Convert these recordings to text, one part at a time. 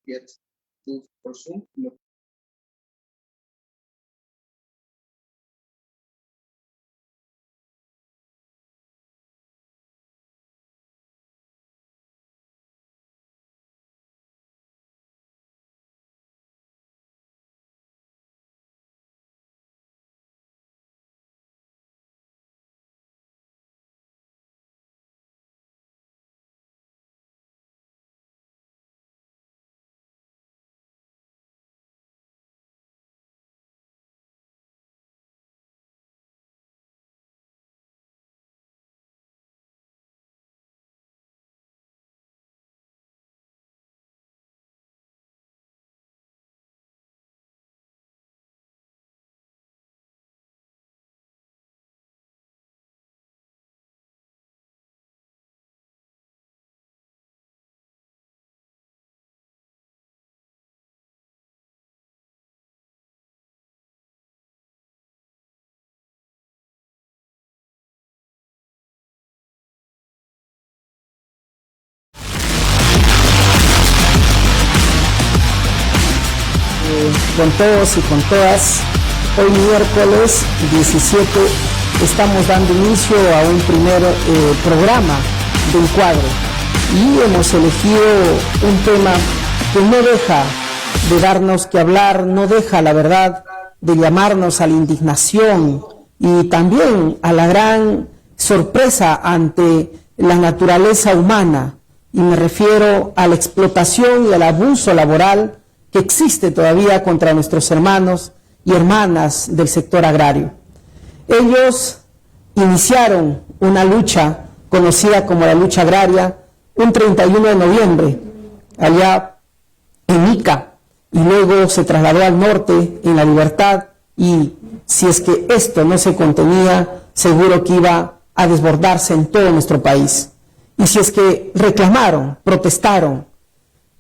jetzt por Zoom. Con todos y con todas, hoy miércoles 17 estamos dando inicio a un primer programa de Encuadre y hemos elegido un tema que no deja de darnos que hablar, no deja, la verdad, de llamarnos a la indignación y también a la gran sorpresa ante la naturaleza humana, y me refiero a la explotación y al abuso laboral que existe todavía contra nuestros hermanos y hermanas del sector agrario. Ellos iniciaron una lucha conocida como la lucha agraria un 31 de noviembre, allá en Ica, y luego se trasladó al norte, en La Libertad, y si es que esto no se contenía, seguro que iba a desbordarse en todo nuestro país. Y si es que reclamaron, protestaron,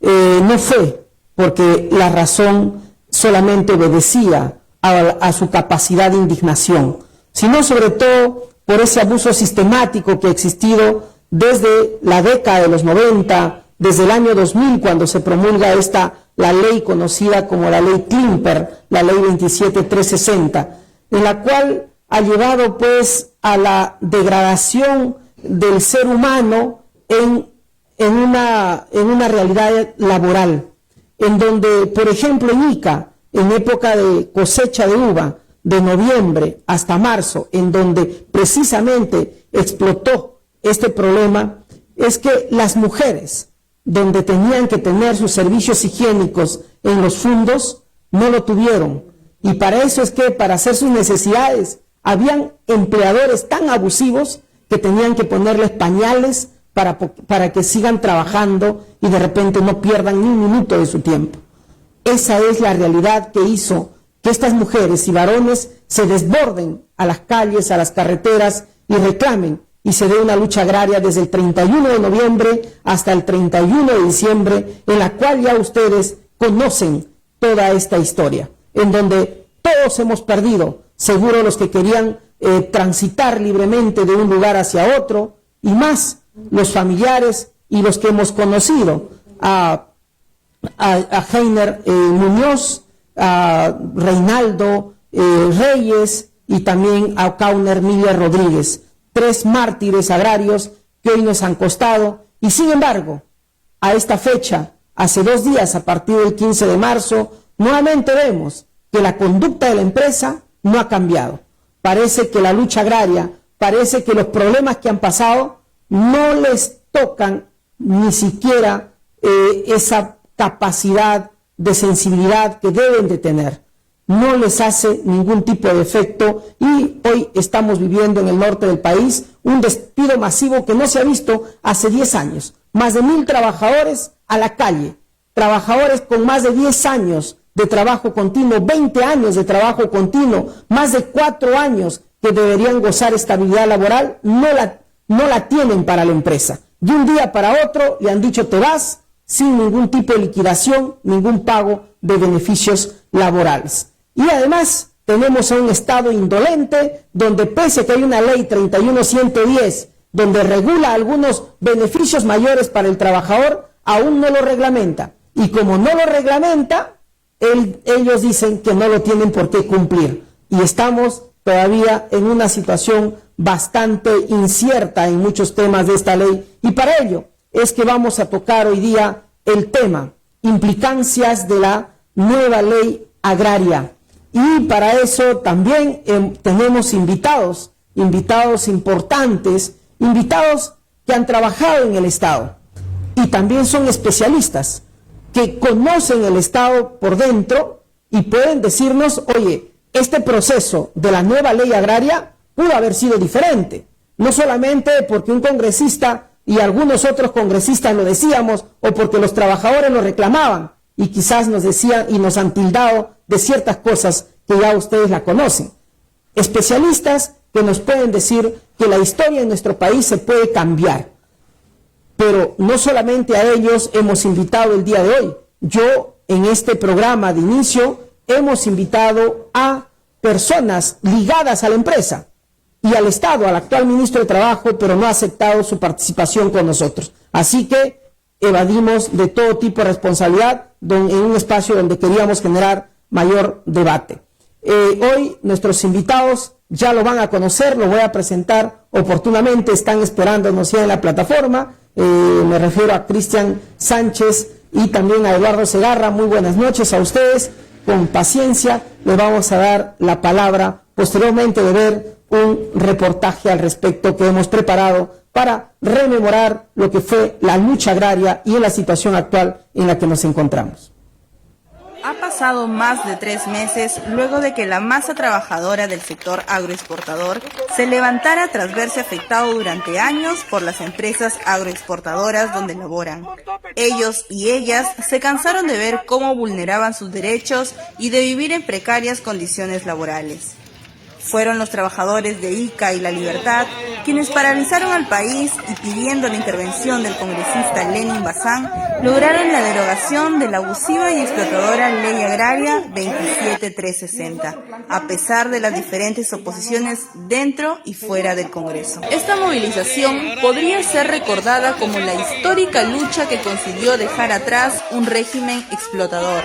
no fue porque la razón solamente obedecía a su capacidad de indignación, sino sobre todo por ese abuso sistemático que ha existido desde la década de los 90, desde el año 2000, cuando se promulga la ley conocida como la ley Klimper, la ley 27360, en la cual ha llevado pues a la degradación del ser humano en una realidad laboral, en donde, por ejemplo, en Ica, en época de cosecha de uva, de noviembre hasta marzo, en donde precisamente explotó este problema, es que las mujeres, donde tenían que tener sus servicios higiénicos en los fundos, no lo tuvieron. Y para eso es que, para hacer sus necesidades, habían empleadores tan abusivos que tenían que ponerles pañales para que sigan trabajando y de repente no pierdan ni un minuto de su tiempo. Esa es la realidad que hizo que estas mujeres y varones se desborden a las calles, a las carreteras y reclamen, y se dé una lucha agraria desde el 31 de noviembre hasta el 31 de diciembre, en la cual ya ustedes conocen toda esta historia, en donde todos hemos perdido, seguro los que querían transitar libremente de un lugar hacia otro, y más los familiares y los que hemos conocido, a Heiner Muñoz, a Reinaldo Reyes y también a Kauner Miller Rodríguez, 3 mártires agrarios que hoy nos han costado. Y sin embargo, a esta fecha, hace 2 días, a partir del 15 de marzo, nuevamente vemos que la conducta de la empresa no ha cambiado. Parece que la lucha agraria, parece que los problemas que han pasado no les tocan ni siquiera esa capacidad de sensibilidad que deben de tener. No les hace ningún tipo de efecto, y hoy estamos viviendo en el norte del país un despido masivo que no se ha visto hace 10 años. Más de 1000 trabajadores a la calle, trabajadores con más de 10 años de trabajo continuo, 20 años de trabajo continuo, más de 4 años que deberían gozar estabilidad laboral, no la tienen para la empresa. De un día para otro le han dicho te vas, sin ningún tipo de liquidación, ningún pago de beneficios laborales. Y además tenemos a un Estado indolente, donde pese a que hay una ley 31110, donde regula algunos beneficios mayores para el trabajador, aún no lo reglamenta. y como no lo reglamenta, ellos dicen que no lo tienen por qué cumplir. Y estamos todavía en una situación bastante incierta en muchos temas de esta ley. Y para ello es que vamos a tocar hoy día el tema, implicancias de la nueva ley agraria. Y para eso también tenemos invitados importantes, invitados que han trabajado en el Estado y también son especialistas que conocen el Estado por dentro y pueden decirnos, oye, este proceso de la nueva ley agraria pudo haber sido diferente, no solamente porque un congresista y algunos otros congresistas lo decíamos o porque los trabajadores lo reclamaban y quizás nos decían y nos han tildado de ciertas cosas que ya ustedes la conocen. Especialistas que nos pueden decir que la historia en nuestro país se puede cambiar. Pero no solamente a ellos hemos invitado el día de hoy. Yo, en este programa de inicio, hemos invitado a personas ligadas a la empresa y al Estado, al actual ministro de Trabajo, pero no ha aceptado su participación con nosotros. Así que evadimos de todo tipo de responsabilidad en un espacio donde queríamos generar mayor debate. Hoy nuestros invitados ya lo van a conocer, lo voy a presentar oportunamente, están esperándonos ya en la plataforma. Me refiero a Cristian Sánchez y también a Eduardo Segarra. Muy buenas noches a ustedes. Con paciencia le vamos a dar la palabra posteriormente de ver un reportaje al respecto que hemos preparado para rememorar lo que fue la lucha agraria y en la situación actual en la que nos encontramos. Ha pasado más de 3 meses luego de que la masa trabajadora del sector agroexportador se levantara tras verse afectado durante años por las empresas agroexportadoras donde laboran. Ellos y ellas se cansaron de ver cómo vulneraban sus derechos y de vivir en precarias condiciones laborales. Fueron los trabajadores de ICA y La Libertad quienes paralizaron al país y pidiendo la intervención del congresista Lenin Bazán, lograron la derogación de la abusiva y explotadora Ley Agraria 27360, a pesar de las diferentes oposiciones dentro y fuera del Congreso. Esta movilización podría ser recordada como la histórica lucha que consiguió dejar atrás un régimen explotador,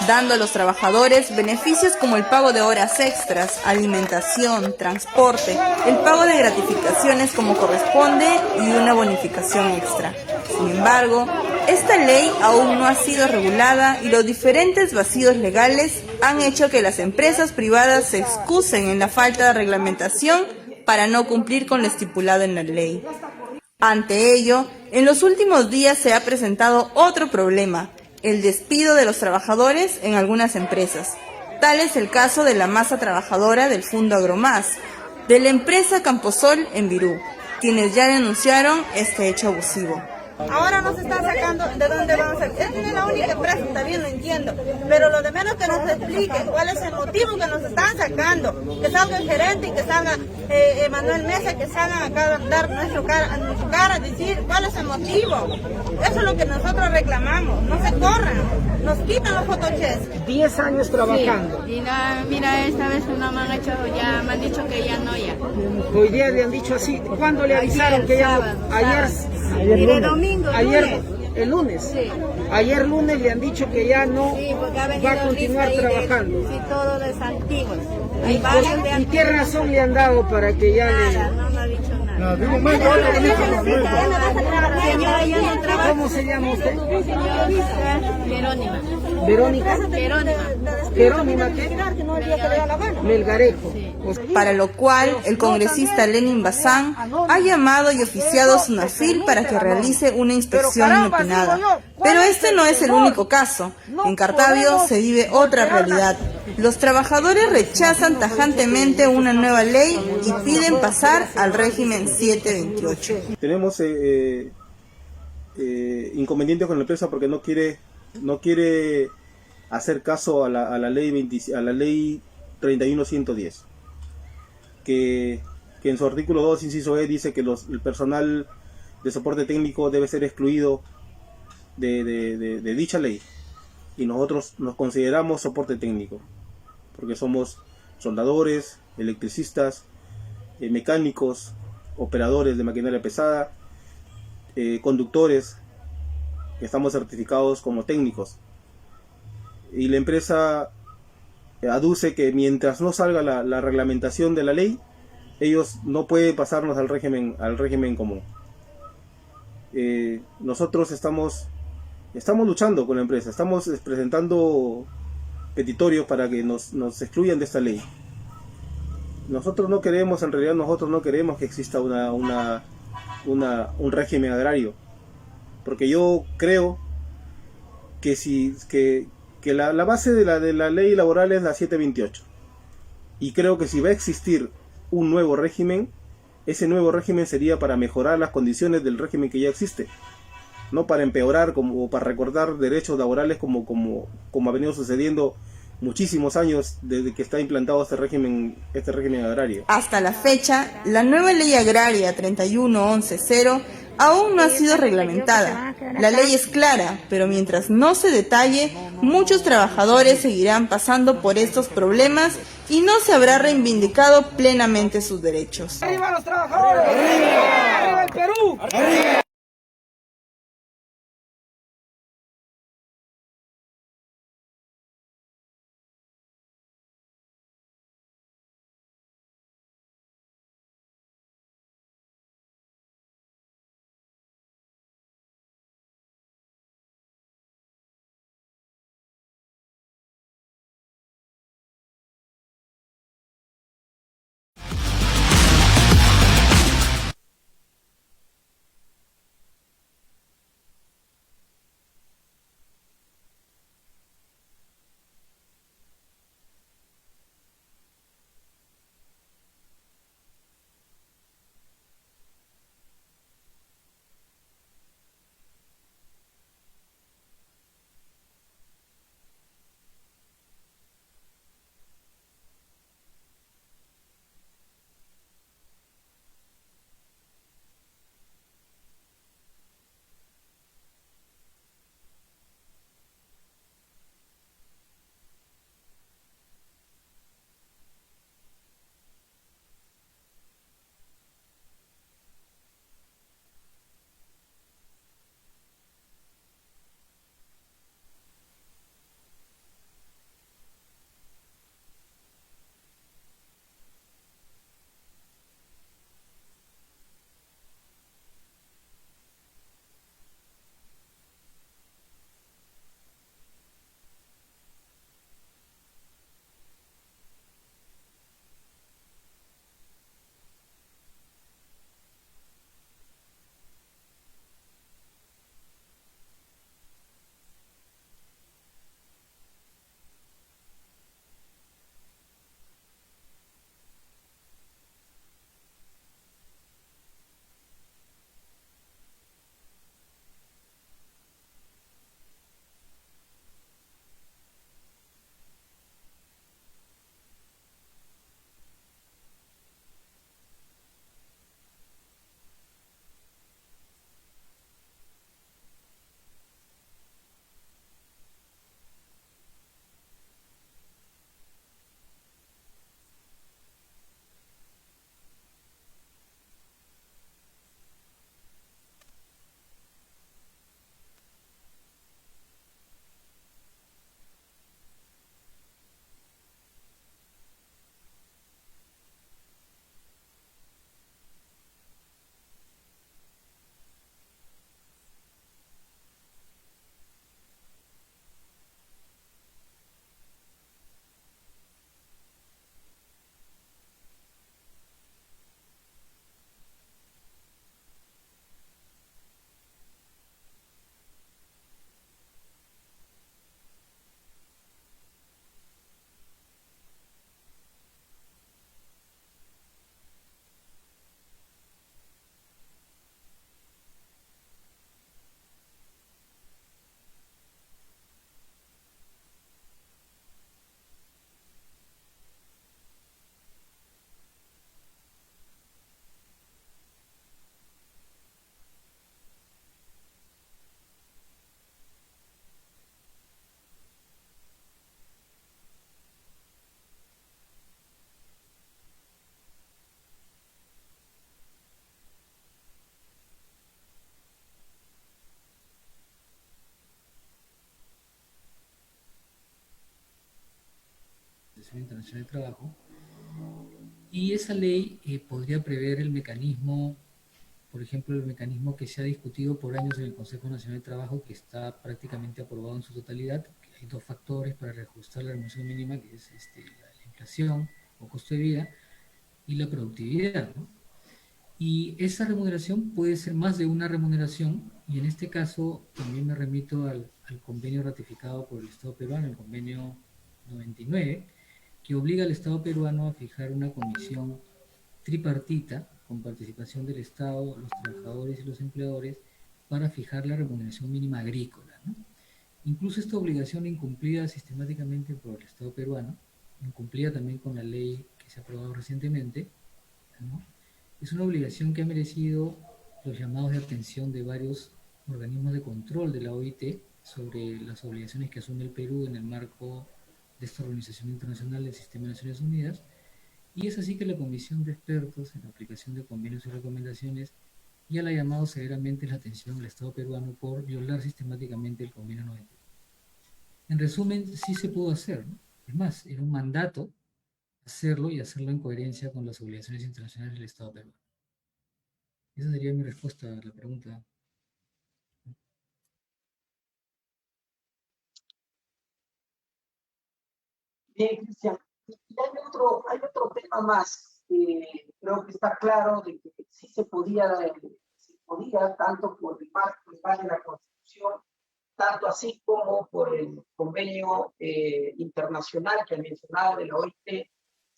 dando a los trabajadores beneficios como el pago de horas extras, alimentación, transporte, el pago de gratificaciones como corresponde y una bonificación extra. Sin embargo, esta ley aún no ha sido regulada y los diferentes vacíos legales han hecho que las empresas privadas se excusen en la falta de reglamentación para no cumplir con lo estipulado en la ley. Ante ello, en los últimos días se ha presentado otro problema: el despido de los trabajadores en algunas empresas. Tal es el caso de la masa trabajadora del Fundo Agromás, de la empresa Camposol en Virú, quienes ya denunciaron este hecho abusivo. Ahora nos están sacando de dónde vamos a... Esta es la única empresa, está bien, lo entiendo, pero lo de menos que nos expliquen cuál es el motivo que nos están sacando, que salga el gerente y que salga Manuel Mesa, que salgan acá a dar nuestra cara, a decir cuál es el motivo. Eso es lo que nosotros reclamamos, no se corran, nos quitan los photochecks. 10 años trabajando. Sí, y no, mira, esta vez no me han dicho que ya no, ya. Hoy día le han dicho así. ¿Cuándo le avisaron que ya no? Ayer lunes. Domingo, ayer, el lunes. Sí. Ayer lunes le han dicho que ya no va a continuar trabajando. Sí, todos los antiguos. ¿Y qué razón le han dado para que ya nada, le... no me ha dicho nada. Señora, yo no trabajo. ¿Cómo se llama usted? Verónica. ¿Verónica? ¿Verónica qué? Melgarejo. Para lo cual, el congresista Lenin Bazán ha llamado y oficiado a SUNAFIL para que realice una inspección inopinada. Pero este no es el único caso. En Cartavio se vive otra realidad. Los trabajadores rechazan tajantemente una nueva ley y piden pasar al régimen 728. Tenemos inconvenientes con la empresa porque no quiere hacer caso a la ley 31110, que en su artículo 2, inciso E, dice que el personal de soporte técnico debe ser excluido de dicha ley, y nosotros nos consideramos soporte técnico porque somos soldadores, electricistas, mecánicos, operadores de maquinaria pesada, conductores, que estamos certificados como técnicos. Y la empresa aduce que mientras no salga la reglamentación de la ley, ellos no pueden pasarnos al régimen común. Nosotros estamos luchando con la empresa, estamos presentando petitorios para que nos excluyan de esta ley. Nosotros no queremos que exista un régimen agrario, porque yo creo que la base de la ley laboral es la 728, y creo que si va a existir un nuevo régimen, ese nuevo régimen sería para mejorar las condiciones del régimen que ya existe, no para empeorar o para recortar derechos laborales como ha venido sucediendo muchísimos años desde que está implantado este régimen agrario. Hasta la fecha, la nueva ley agraria 31110 aún no ha sido reglamentada. La ley es clara, pero mientras no se detalle, muchos trabajadores seguirán pasando por estos problemas y no se habrá reivindicado plenamente sus derechos. ¡Arriba los trabajadores! ¡Arriba! ¡Arriba el Perú! ¡Arriba! Organización Internacional del Trabajo, y esa ley podría prever el mecanismo, por ejemplo, el mecanismo que se ha discutido por años en el Consejo Nacional de Trabajo, que está prácticamente aprobado en su totalidad, que hay dos factores para reajustar la remuneración mínima, que es la inflación o costo de vida y la productividad, ¿no? Y esa remuneración puede ser más de una remuneración, y en este caso también me remito al convenio ratificado por el Estado peruano, el convenio 99, que obliga al Estado peruano a fijar una comisión tripartita con participación del Estado, los trabajadores y los empleadores para fijar la remuneración mínima agrícola, ¿no? Incluso esta obligación incumplida sistemáticamente por el Estado peruano, incumplida también con la ley que se ha aprobado recientemente, ¿no? Es una obligación que ha merecido los llamados de atención de varios organismos de control de la OIT sobre las obligaciones que asume el Perú en el marco de esta organización internacional del Sistema de Naciones Unidas, y es así que la Comisión de Expertos en la aplicación de convenios y recomendaciones ya le ha llamado severamente la atención al Estado peruano por violar sistemáticamente el convenio 90. En resumen, sí se pudo hacer, ¿no? Es más, era un mandato hacerlo y hacerlo en coherencia con las obligaciones internacionales del Estado peruano. Esa sería mi respuesta a la pregunta. Bien, Cristian. Y hay otro tema más. Creo que está claro de que sí se podía tanto por el marco legal de la Constitución, tanto así como por el convenio internacional que ha mencionado de la OIT,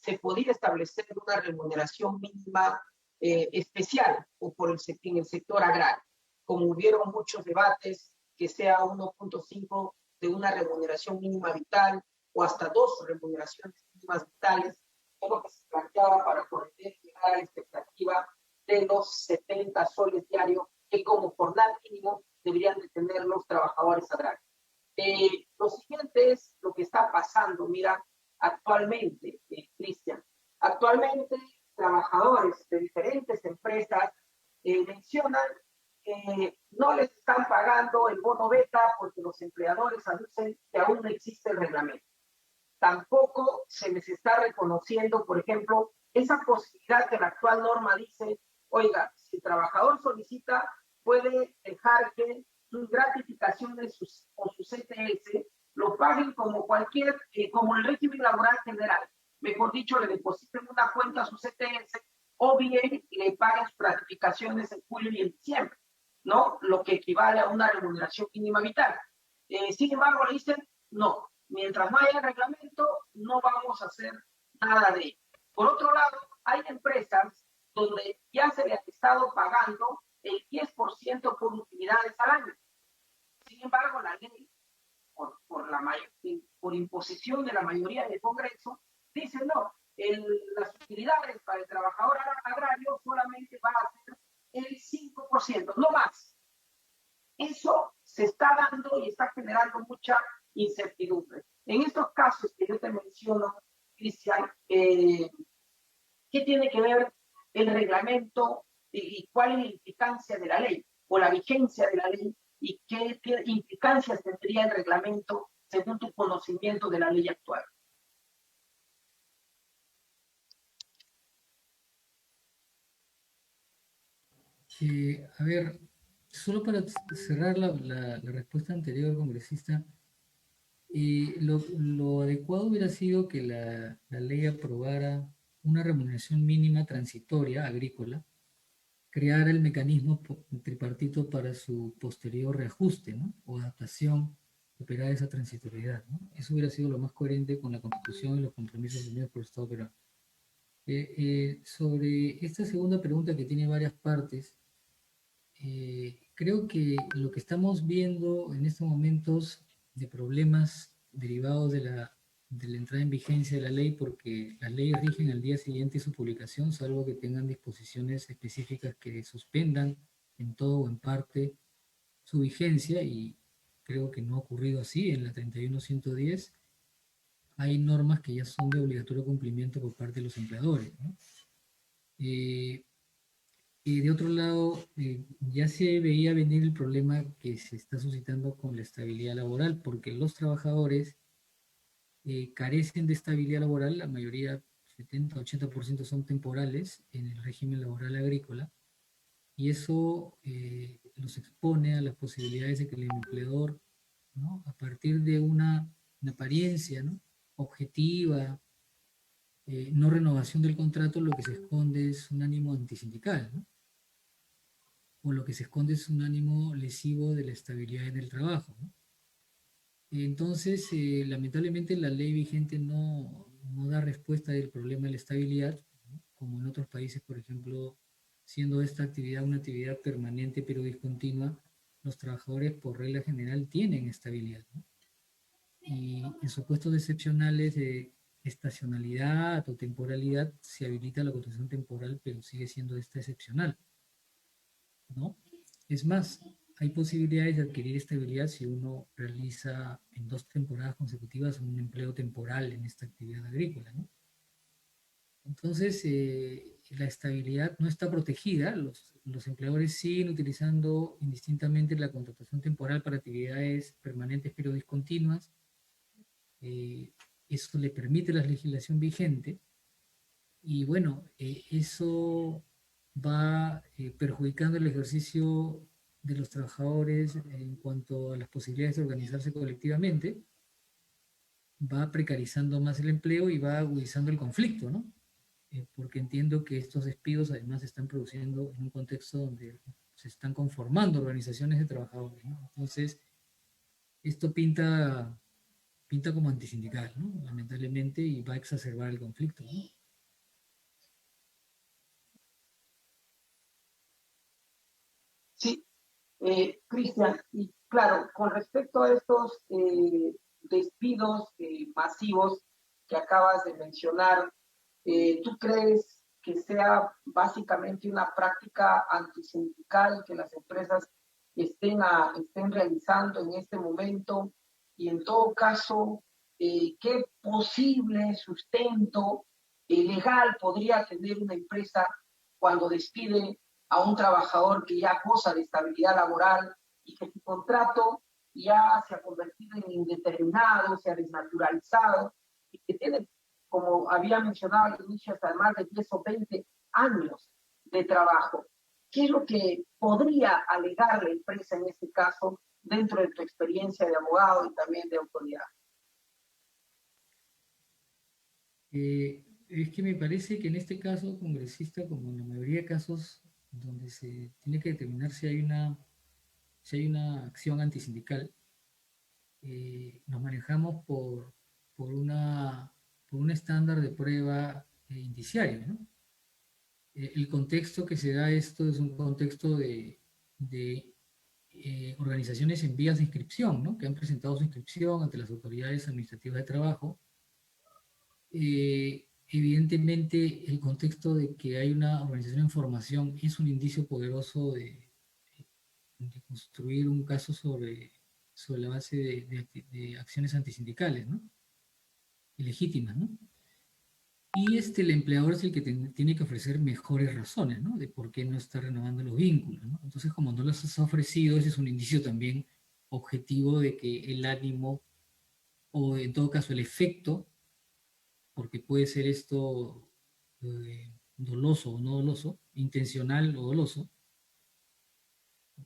se podía establecer una remuneración mínima especial o en el sector agrario, como hubieron muchos debates, que sea 1.5 de una remuneración mínima vital o hasta 2 remuneraciones mínimas vitales, es lo que se planteaba para poder llegar a la expectativa de los 70 soles diarios que como jornal mínimo deberían de tener los trabajadores agrarios. Lo siguiente es lo que está pasando, mira, actualmente, Cristian. Actualmente, trabajadores de diferentes empresas mencionan que no les están pagando el bono beta porque los empleadores anuncian que aún no existe el reglamento. Tampoco se les está reconociendo, por ejemplo, esa posibilidad que la actual norma dice, oiga, si el trabajador solicita, puede dejar que sus gratificaciones o su CTS lo paguen como como el régimen laboral general. Mejor dicho, le depositen una cuenta a su CTS o bien le paguen sus gratificaciones en julio y en diciembre, ¿no? Lo que equivale a una remuneración mínima vital. Sin embargo, le dicen, no, mientras no haya reglamento, no vamos a hacer nada de ello. Por otro lado, hay empresas donde ya se les ha estado pagando el 10% por utilidades al año. Sin embargo, la ley, por imposición de la mayoría del Congreso, dice no, las utilidades para el trabajador agrario solamente va a ser el 5%, no más. Eso se está dando y está generando mucha incertidumbre. En estos casos que yo te menciono, Cristian, ¿qué tiene que ver el reglamento y cuál es la implicancia de la ley o la vigencia de la ley y qué implicancias tendría el reglamento según tu conocimiento de la ley actual? A ver, solo para cerrar la respuesta anterior, congresista, lo adecuado hubiera sido que la ley aprobara una remuneración mínima transitoria agrícola, crear el mecanismo tripartito para su posterior reajuste, ¿no? O adaptación, operar esa transitoriedad, ¿no? Eso hubiera sido lo más coherente con la Constitución y los compromisos asumidos por el Estado peruano. Sobre esta segunda pregunta que tiene varias partes, creo que lo que estamos viendo en estos momentos de problemas derivados de la entrada en vigencia de la ley, porque las leyes rigen al día siguiente de su publicación, salvo que tengan disposiciones específicas que suspendan en todo o en parte su vigencia, y creo que no ha ocurrido así. En la 31110 hay normas que ya son de obligatorio cumplimiento por parte de los empleadores, ¿no? Y de otro lado, ya se veía venir el problema que se está suscitando con la estabilidad laboral, porque los trabajadores carecen de estabilidad laboral, la mayoría, 70-80% son temporales en el régimen laboral agrícola, y eso los expone a las posibilidades de que el empleador, ¿no? A partir de una apariencia, ¿no? Objetiva, no renovación del contrato, lo que se esconde es un ánimo antisindical, ¿no? O lo que se esconde es un ánimo lesivo de la estabilidad en el trabajo, ¿no? Entonces, lamentablemente la ley vigente no da respuesta del problema de la estabilidad, ¿no? Como en otros países, por ejemplo, siendo esta actividad una actividad permanente pero discontinua, los trabajadores por regla general tienen estabilidad, ¿no? Y en supuestos excepcionales de estacionalidad o temporalidad se habilita la contratación temporal, pero sigue siendo esta excepcional, ¿no? Es más, hay posibilidades de adquirir estabilidad si uno realiza en 2 temporadas consecutivas un empleo temporal en esta actividad agrícola, ¿no? Entonces, la estabilidad no está protegida, los empleadores siguen utilizando indistintamente la contratación temporal para actividades permanentes pero discontinuas. Eso le permite la legislación vigente, y bueno, eso va perjudicando el ejercicio de los trabajadores en cuanto a las posibilidades de organizarse colectivamente, va precarizando más el empleo y va agudizando el conflicto, ¿no? Porque entiendo que estos despidos además se están produciendo en un contexto donde se están conformando organizaciones de trabajadores, ¿no? Entonces, esto pinta como antisindical, ¿no? Lamentablemente, y va a exacerbar el conflicto, ¿no? Sí, Cristian, y claro, con respecto a estos despidos masivos que acabas de mencionar, ¿tú crees que sea básicamente una práctica antisindical que las empresas estén realizando en este momento? Y en todo caso, ¿qué posible sustento legal podría tener una empresa cuando despide a un trabajador que ya goza de estabilidad laboral y que su contrato ya se ha convertido en indeterminado, se ha desnaturalizado y que tiene, como había mencionado al inicio, hasta más de 10 o 20 años de trabajo? ¿Qué es lo que podría alegar la empresa en este caso dentro de tu experiencia de abogado y también de autoridad? Es que me parece que en este caso, congresista, como en la mayoría de casos donde se tiene que determinar si hay una acción antisindical, nos manejamos por un estándar de prueba indiciario, ¿no? El contexto que se da esto es un contexto de organizaciones en vías de inscripción, ¿no? Que han presentado su inscripción ante las autoridades administrativas de trabajo. Evidentemente, el contexto de que hay una organización en formación es un indicio poderoso de construir un caso sobre la base de acciones antisindicales, ¿no? Ilegítimas, ¿no? Y el empleador es el que tiene que ofrecer mejores razones, ¿no? De por qué no está renovando los vínculos, ¿no? Entonces, como no los has ofrecido, ese es un indicio también objetivo de que el ánimo, o en todo caso el efecto, porque puede ser esto doloso o no doloso, intencional o doloso,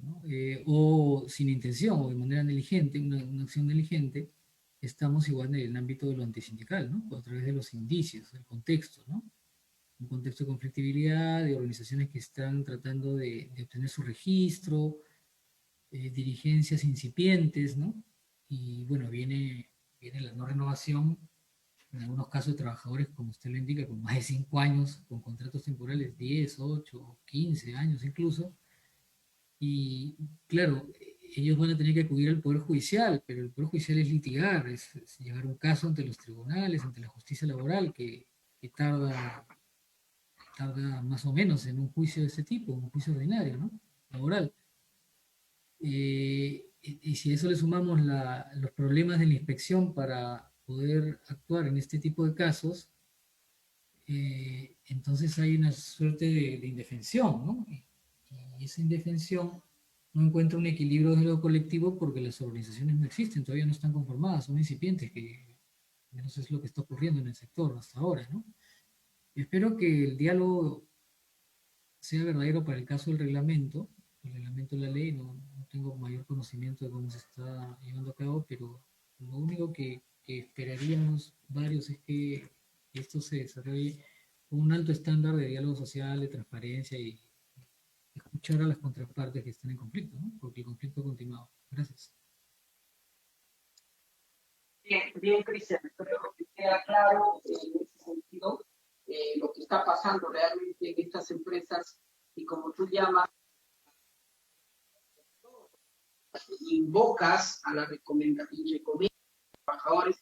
¿no? O sin intención o de manera negligente, una acción negligente, estamos igual en el ámbito de lo antisindical, ¿no? A través de los indicios, del contexto, ¿no? Un contexto de conflictividad, de organizaciones que están tratando de obtener su registro, dirigencias incipientes, ¿no? Y bueno, viene la no renovación, en algunos casos de trabajadores, como usted lo indica, con más de 5 años, con contratos temporales, 10, 8, 15 años incluso, y claro, ellos van a tener que acudir al Poder Judicial, pero el Poder Judicial es litigar, es llevar un caso ante los tribunales, ante la justicia laboral, que tarda más o menos en un juicio de este tipo, un juicio ordinario, ¿no? Laboral. Y si a eso le sumamos los problemas de la inspección para poder actuar en este tipo de casos, entonces hay una suerte de indefensión, ¿no? Y esa indefensión no encuentra un equilibrio de lo colectivo porque las organizaciones no existen, todavía no están conformadas, son incipientes, que Al menos es lo que está ocurriendo en el sector hasta ahora, ¿no? Espero que el diálogo sea verdadero para el caso del reglamento de la ley. No tengo mayor conocimiento de cómo se está llevando a cabo, pero lo único que esperaríamos varios es que esto se desarrolle con un alto estándar de diálogo social, de transparencia y escuchar a las contrapartes que están en conflicto, ¿no? Porque el conflicto ha continuado. Gracias. Bien, bien, Cristian, creo que queda claro en ese sentido lo que está pasando realmente en estas empresas y como tú llamas, invocas a la recomendación de los trabajadores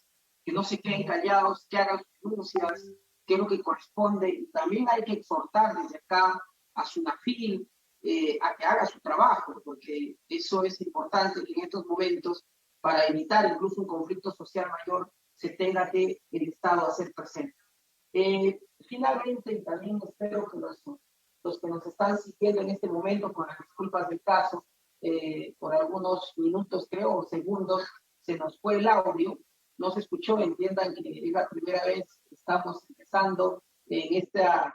que no se queden callados, que hagan denuncias, que es lo que corresponde. Y también hay que exhortar desde acá a SUNAFIL a que haga su trabajo, porque eso es importante que en estos momentos, para evitar incluso un conflicto social mayor, se tenga que el Estado hacer presente. Finalmente, también espero que los que nos están siguiendo en este momento, con las disculpas del caso, por algunos minutos, creo, o segundos, se nos fue el audio, no se escuchó, entiendan que es la primera vez que estamos empezando en esta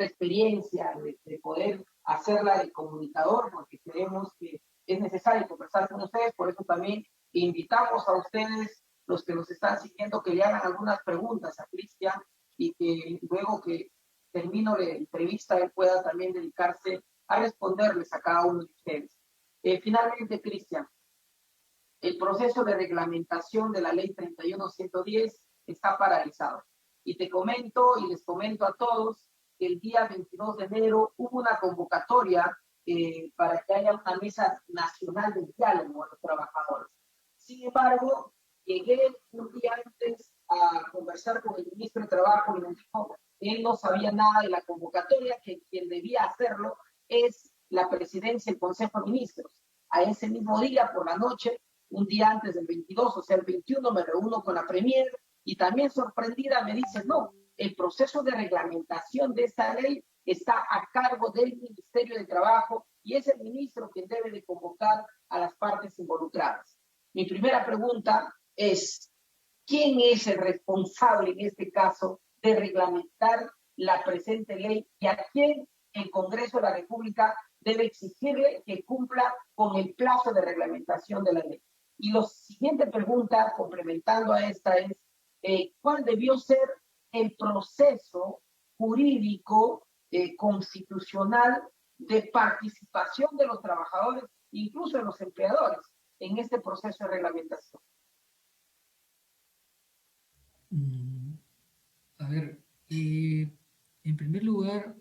experiencia de poder hacerla de comunicador, porque creemos que es necesario conversar con ustedes, por eso también invitamos a ustedes, los que nos están siguiendo, que le hagan algunas preguntas a Cristian y que luego que termino la entrevista él pueda también dedicarse a responderles a cada uno de ustedes. Finalmente, Cristian, el proceso de reglamentación de la ley 31110 está paralizado. Y te comento y les comento a todos que el día 22 de enero hubo una convocatoria para que haya una mesa nacional de diálogo a los trabajadores. Sin embargo, llegué un día antes a conversar con el ministro de Trabajo y me dijo que él no sabía nada de la convocatoria, que quien debía hacerlo es la presidencia del Consejo de Ministros. A ese mismo día, por la noche, un día antes del 22, o sea, el 21, me reúno con la Premier y también sorprendida me dice, no, el proceso de reglamentación de esta ley está a cargo del Ministerio de Trabajo y es el ministro quien debe de convocar a las partes involucradas. Mi primera pregunta es, ¿quién es el responsable en este caso de reglamentar la presente ley y a quién el Congreso de la República debe exigirle que cumpla con el plazo de reglamentación de la ley? Y la siguiente pregunta, complementando a esta, es ¿cuál debió ser el proceso jurídico constitucional de participación de los trabajadores, incluso de los empleadores, en este proceso de reglamentación? A ver, en primer lugar,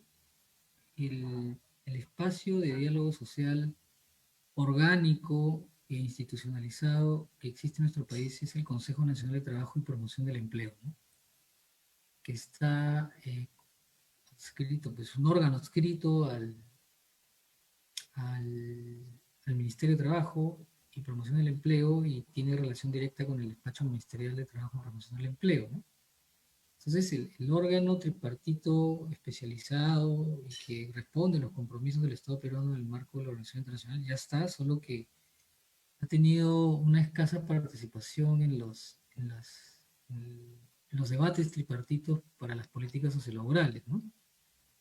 el espacio de diálogo social orgánico e institucionalizado que existe en nuestro país es el Consejo Nacional de Trabajo y Promoción del Empleo, ¿no? Que está adscrito, pues un órgano adscrito al Ministerio de Trabajo y Promoción del Empleo y tiene relación directa con el Despacho Ministerial de Trabajo y Promoción del Empleo, ¿no? Entonces, el órgano tripartito especializado y que responde a los compromisos del Estado peruano en el marco de la Organización Internacional ya está, solo que ha tenido una escasa participación en los debates tripartitos para las políticas sociolaborales, ¿no?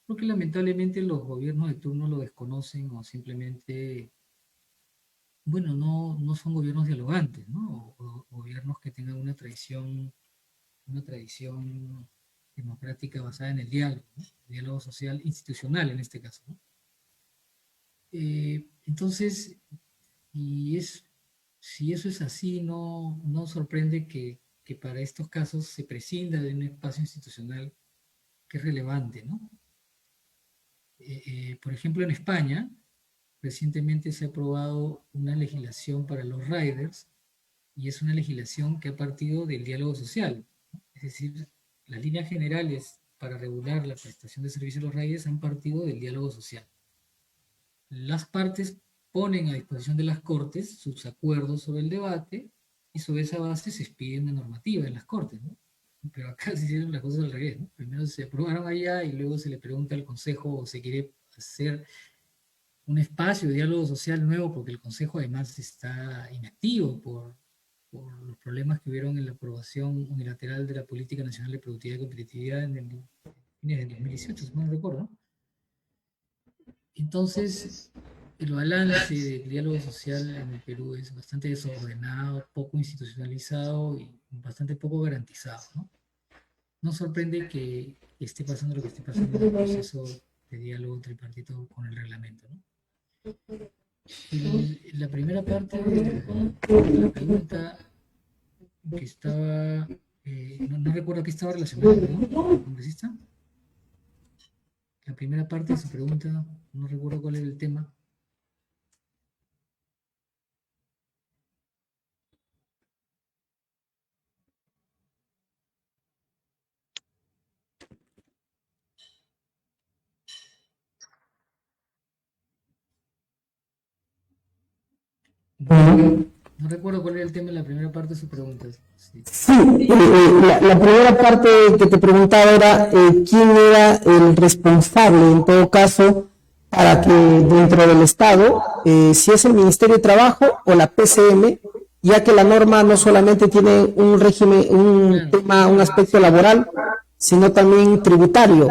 Porque lamentablemente los gobiernos de turno lo desconocen o simplemente, bueno, no son gobiernos dialogantes, ¿no? O gobiernos que tengan una tradición democrática basada en el diálogo social institucional en este caso, ¿no? Entonces, si eso es así, no sorprende que para estos casos se prescinda de un espacio institucional que es relevante, ¿no? Por ejemplo, en España, recientemente se ha aprobado una legislación para los riders y es una legislación que ha partido del diálogo social, ¿no? Es decir, las líneas generales para regular la prestación de servicios a los riders han partido del diálogo social. Las partes ponen a disposición de las Cortes sus acuerdos sobre el debate y sobre esa base se expide una normativa en las Cortes, ¿no? Pero acá se hicieron las cosas al revés, ¿no? Primero se aprobaron allá y luego se le pregunta al Consejo o se quiere hacer un espacio de diálogo social nuevo porque el Consejo además está inactivo por los problemas que hubieron en la aprobación unilateral de la Política Nacional de Productividad y Competitividad en el fines del 2018, si mal no recuerdo. Entonces, el balance del diálogo social en el Perú es bastante desordenado, poco institucionalizado y bastante poco garantizado, ¿no? No sorprende que esté pasando lo que esté pasando en el proceso de diálogo tripartito con el reglamento, ¿no? La primera parte de la pregunta que estaba, no recuerdo a qué estaba relacionada, ¿no? ¿Congresista? La primera parte de su pregunta, no recuerdo cuál era el tema. No recuerdo cuál era el tema de la primera parte de su pregunta. Sí, la primera parte que te preguntaba era quién era el responsable, en todo caso, para que dentro del Estado, si es el Ministerio de Trabajo o la PCM, ya que la norma no solamente tiene un régimen, un tema, un aspecto laboral, sino también tributario,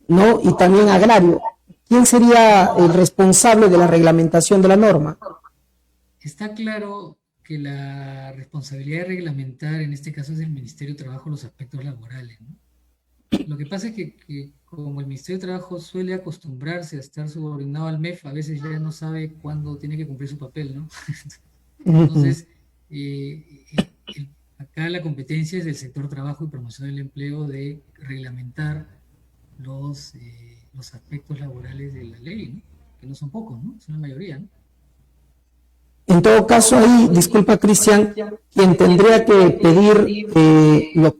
¿no? Y también agrario. ¿Quién sería el responsable de la reglamentación de la norma? Está claro que la responsabilidad de reglamentar, en este caso, es del Ministerio de Trabajo los aspectos laborales, ¿no? Lo que pasa es que como el Ministerio de Trabajo suele acostumbrarse a estar subordinado al MEF, a veces ya no sabe cuándo tiene que cumplir su papel, ¿no? Entonces, acá la competencia es del sector trabajo y promoción del empleo de reglamentar los aspectos laborales de la ley, ¿no? Que no son pocos, ¿no? Son la mayoría, ¿no? En todo caso, ahí, disculpa Cristian, quien tendría que pedir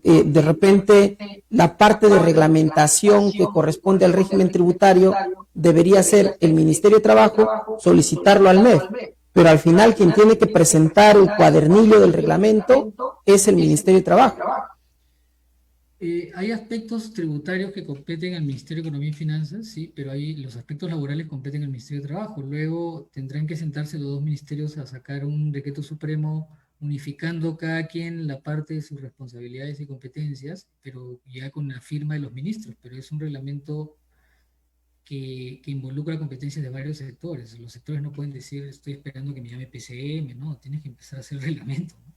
de repente la parte de reglamentación que corresponde al régimen tributario debería ser el Ministerio de Trabajo, solicitarlo al MEF, pero al final quien tiene que presentar el cuadernillo del reglamento es el Ministerio de Trabajo. Hay aspectos tributarios que competen al Ministerio de Economía y Finanzas, sí, pero los aspectos laborales competen al Ministerio de Trabajo. Luego tendrán que sentarse los dos ministerios a sacar un decreto supremo unificando cada quien la parte de sus responsabilidades y competencias, pero ya con la firma de los ministros. Pero es un reglamento que involucra competencias de varios sectores. Los sectores no pueden decir, estoy esperando que me llame PCM, no, tienes que empezar a hacer el reglamento, ¿no?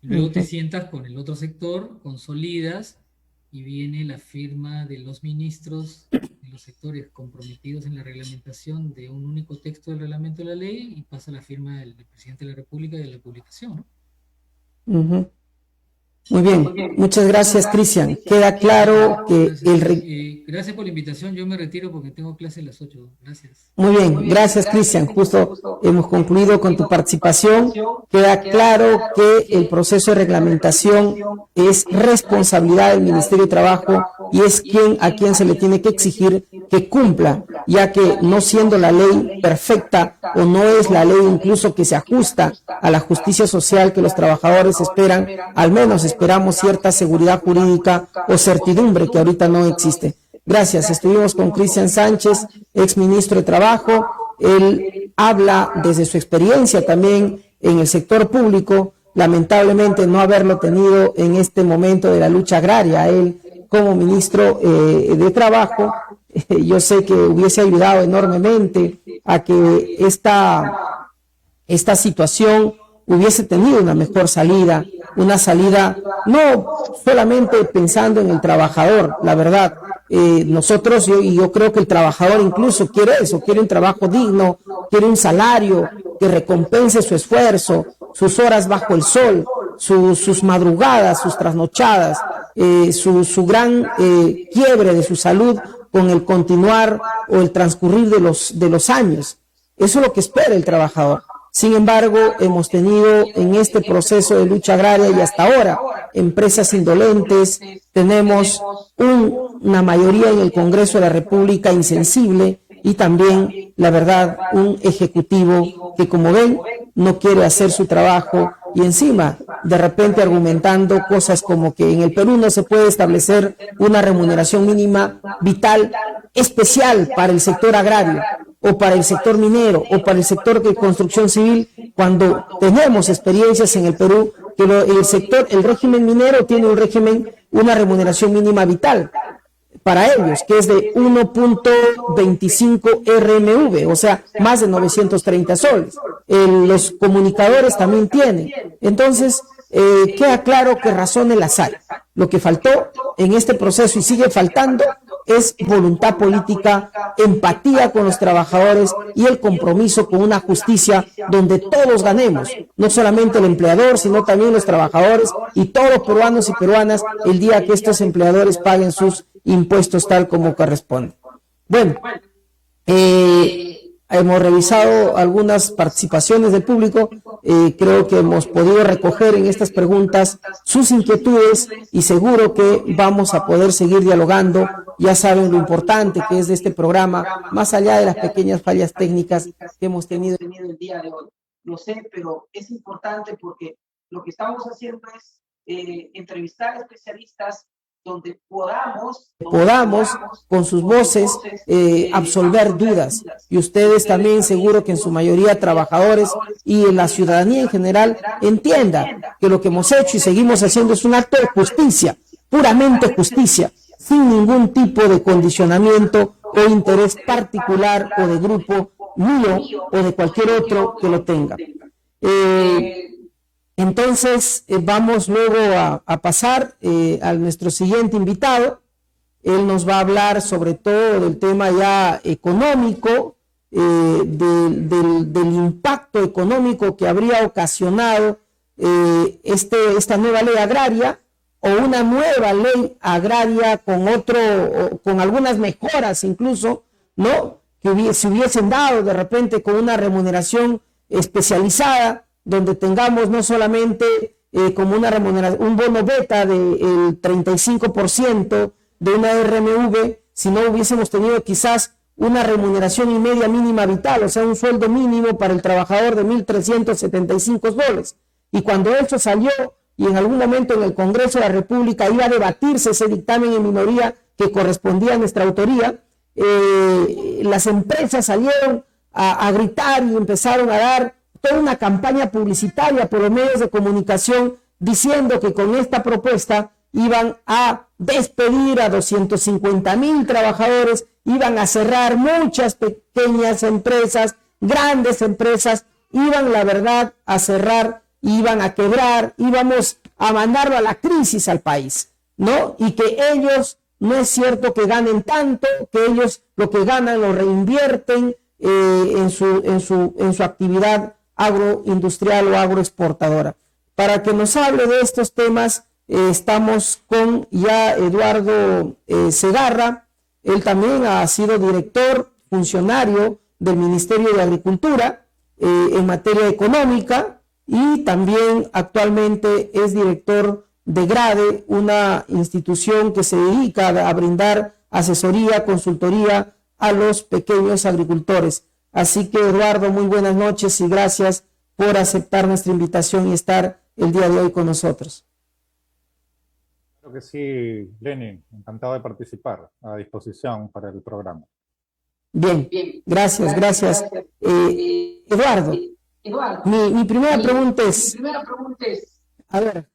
Luego te sientas con el otro sector, consolidas y viene la firma de los ministros de los sectores comprometidos en la reglamentación de un único texto del reglamento de la ley y pasa la firma del presidente de la República y de la publicación, ¿no? Muy bien, muchas gracias, Cristian. Queda claro que gracias por la invitación, yo me retiro porque tengo clase a las 8. Gracias. Muy bien, gracias, Cristian. Justo hemos concluido con tu participación. Queda claro que el proceso de reglamentación es responsabilidad del Ministerio de Trabajo y es a quien se le tiene que exigir que cumpla, ya que no siendo la ley perfecta o no es la ley incluso que se ajusta a la justicia social que los trabajadores esperan, al menos esperamos cierta seguridad jurídica o certidumbre que ahorita no existe. Gracias. Estuvimos con Cristian Sánchez, ex ministro de Trabajo. Él habla desde su experiencia también en el sector público, lamentablemente no haberlo tenido en este momento de la lucha agraria. Él, como ministro de Trabajo, yo sé que hubiese ayudado enormemente a que esta situación hubiese tenido una mejor salida, una salida no solamente pensando en el trabajador, la verdad. Nosotros, yo creo que el trabajador incluso quiere eso, quiere un trabajo digno, quiere un salario que recompense su esfuerzo, sus horas bajo el sol, sus madrugadas, sus trasnochadas, su gran quiebre de su salud con el continuar o el transcurrir de los años. Eso es lo que espera el trabajador. Sin embargo, hemos tenido en este proceso de lucha agraria y hasta ahora empresas indolentes, tenemos una mayoría en el Congreso de la República insensible y también, la verdad, un ejecutivo que, como ven, no quiere hacer su trabajo y encima, de repente argumentando cosas como que en el Perú no se puede establecer una remuneración mínima vital especial para el sector agrario o para el sector minero o para el sector de construcción civil, cuando tenemos experiencias en el Perú que el sector, el régimen minero tiene una remuneración mínima vital para ellos, que es de 1.25 RMV, o sea, más de 930 soles. Los comunicadores también tienen. Entonces, queda claro que razones las hay. Lo que faltó en este proceso y sigue faltando es voluntad política, empatía con los trabajadores y el compromiso con una justicia donde todos ganemos, no solamente el empleador, sino también los trabajadores y todos los peruanos y peruanas el día que estos empleadores paguen sus impuestos tal como corresponde. Bueno, hemos revisado algunas participaciones del público, creo que hemos podido recoger en estas preguntas sus inquietudes y seguro que vamos a poder seguir dialogando. Ya saben lo importante que es de este programa, más allá de las pequeñas fallas técnicas que hemos tenido el día de hoy. Lo sé, pero es importante porque lo que estamos haciendo es entrevistar a especialistas donde podamos con sus voces absolver dudas, y ustedes también seguro que en su mayoría trabajadores y la ciudadanía en general entienda que lo que hemos hecho y seguimos haciendo es un acto de justicia, puramente justicia, sin ningún tipo de condicionamiento o interés particular o de grupo mío o de cualquier otro que lo tenga. Entonces, vamos luego a pasar a nuestro siguiente invitado. Él nos va a hablar sobre todo del tema ya económico, del impacto económico que habría ocasionado esta nueva ley agraria o una nueva ley agraria con algunas mejoras incluso, ¿no? Que se hubiesen dado de repente con una remuneración especializada, donde tengamos no solamente como una remuneración, un bono beta del 35% de una RMV, sino hubiésemos tenido quizás una remuneración y media mínima vital, o sea, un sueldo mínimo para el trabajador de 1.375 soles. Y cuando esto salió, y en algún momento en el Congreso de la República iba a debatirse ese dictamen en minoría que correspondía a nuestra autoría, las empresas salieron a gritar y empezaron a dar toda una campaña publicitaria por los medios de comunicación diciendo que con esta propuesta iban a despedir a 250,000 trabajadores, iban a cerrar muchas pequeñas empresas, grandes empresas, iban la verdad a cerrar, iban a quebrar, íbamos a mandarlo a la crisis al país, ¿no? Y que ellos, no es cierto que ganen tanto, que ellos lo que ganan lo reinvierten en su actividad agroindustrial o agroexportadora. Para que nos hable de estos temas, estamos con ya Eduardo Segarra. Él también ha sido director funcionario del Ministerio de Agricultura en materia económica y también actualmente es director de GRADE, una institución que se dedica a brindar asesoría, consultoría a los pequeños agricultores. Así que, Eduardo, muy buenas noches y gracias por aceptar nuestra invitación y estar el día de hoy con nosotros. Creo que sí, Lenin, encantado de participar, a disposición para el programa. Bien, gracias. Eduardo, mi primera pregunta es, a ver,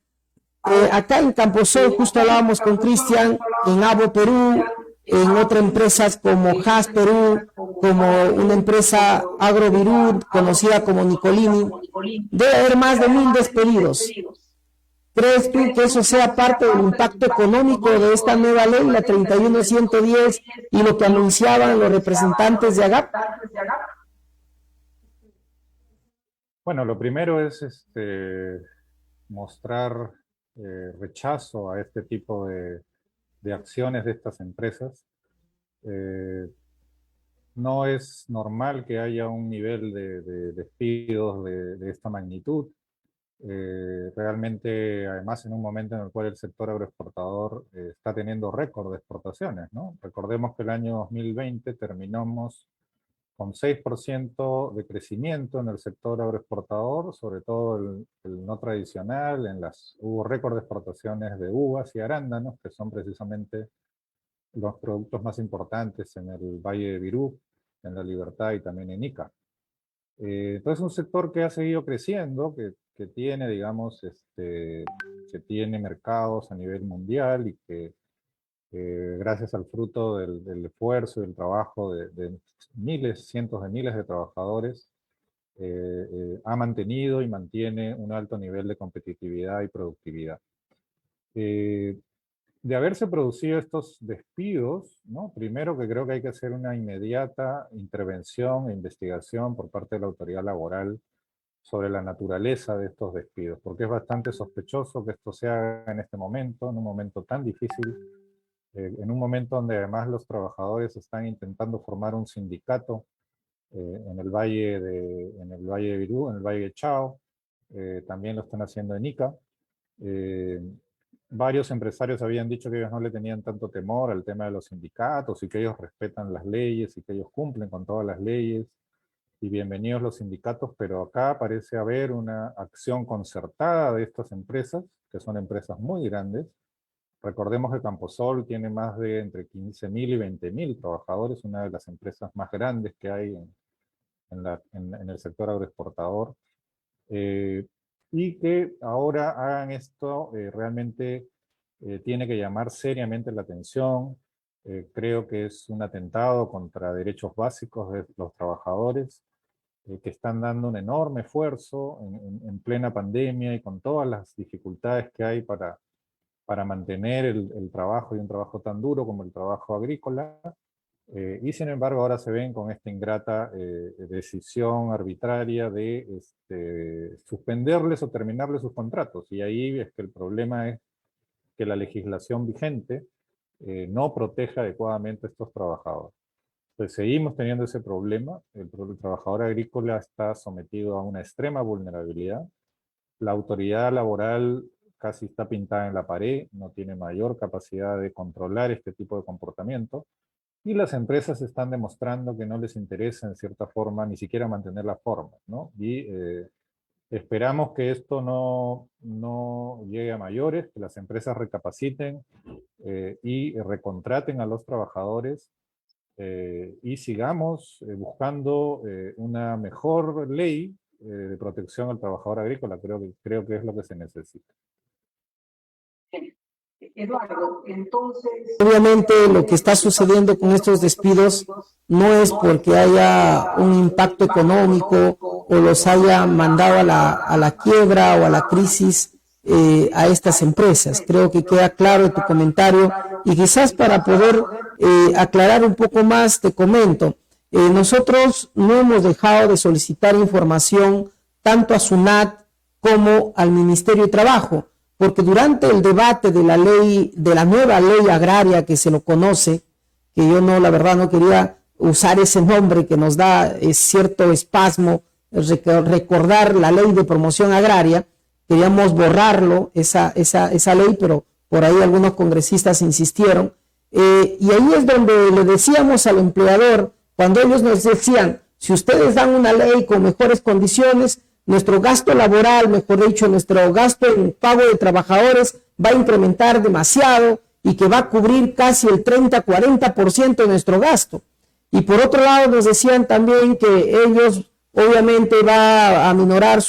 acá en Camposol justo hablábamos con Cristian, en Abo Perú, en otras empresas como Haas Perú, como una empresa Agrovirú, conocida como Nicolini, debe haber más de 1,000 despedidos. ¿Crees tú que eso sea parte del impacto económico de esta nueva ley, la 31.110, y lo que anunciaban los representantes de AGAP? Bueno, lo primero es mostrar rechazo a este tipo de acciones de estas empresas. No es normal que haya un nivel de despidos de esta magnitud. Realmente, además, en un momento en el cual el sector agroexportador está teniendo récord de exportaciones, ¿no? Recordemos que el año 2020 terminamos con 6% de crecimiento en el sector agroexportador, sobre todo el no tradicional. Hubo récord de exportaciones de uvas y arándanos, que son precisamente los productos más importantes en el Valle de Virú, en La Libertad y también en Ica. Entonces, un sector que ha seguido creciendo, que que tiene, digamos, que tiene mercados a nivel mundial y que gracias al fruto del esfuerzo y del trabajo de miles, cientos de miles de trabajadores, ha mantenido y mantiene un alto nivel de competitividad y productividad. De haberse producido estos despidos, ¿no? Primero que creo que hay que hacer una inmediata intervención e investigación por parte de la autoridad laboral sobre la naturaleza de estos despidos, porque es bastante sospechoso que esto se haga en este momento, en un momento tan difícil, en un momento donde además los trabajadores están intentando formar un sindicato en el Valle de Virú, en el Valle de Chao, también lo están haciendo en Ica. Varios empresarios habían dicho que ellos no le tenían tanto temor al tema de los sindicatos y que ellos respetan las leyes y que ellos cumplen con todas las leyes, y bienvenidos los sindicatos, pero acá parece haber una acción concertada de estas empresas, que son empresas muy grandes. Recordemos que Camposol tiene más de entre 15.000 y 20.000 trabajadores, una de las empresas más grandes que hay en el sector agroexportador. Y que ahora hagan esto realmente tiene que llamar seriamente la atención. Creo que es un atentado contra derechos básicos de los trabajadores, que están dando un enorme esfuerzo en plena pandemia y con todas las dificultades que hay para mantener el trabajo, y un trabajo tan duro como el trabajo agrícola, y sin embargo ahora se ven con esta ingrata decisión arbitraria de suspenderles o terminarles sus contratos. Y ahí es que el problema es que la legislación vigente no protege adecuadamente a estos trabajadores. Entonces seguimos teniendo ese problema. El trabajador agrícola está sometido a una extrema vulnerabilidad. La autoridad laboral casi está pintada en la pared, no tiene mayor capacidad de controlar este tipo de comportamiento, y las empresas están demostrando que no les interesa en cierta forma ni siquiera mantener la forma, ¿no? Y esperamos que esto no llegue a mayores, que las empresas recapaciten y recontraten a los trabajadores, y sigamos buscando una mejor ley de protección al trabajador agrícola. Creo que es lo que se necesita. Eduardo, entonces... Obviamente lo que está sucediendo con estos despidos no es porque haya un impacto económico o los haya mandado a la quiebra o a la crisis a estas empresas. Creo que queda claro en tu comentario, y quizás para poder aclarar un poco más te comento, nosotros no hemos dejado de solicitar información tanto a SUNAT como al Ministerio de Trabajo, porque durante el debate de la ley, de la nueva ley agraria que se lo conoce, que yo la verdad no quería usar ese nombre que nos da cierto espasmo, recordar la ley de promoción agraria, queríamos borrarlo, esa ley, pero por ahí algunos congresistas insistieron, y ahí es donde le decíamos al empleador, cuando ellos nos decían, si ustedes dan una ley con mejores condiciones, nuestro gasto laboral, mejor dicho, nuestro gasto en pago de trabajadores va a incrementar demasiado y que va a cubrir casi el 30-40% de nuestro gasto. Y por otro lado nos decían también que ellos obviamente va a aminorar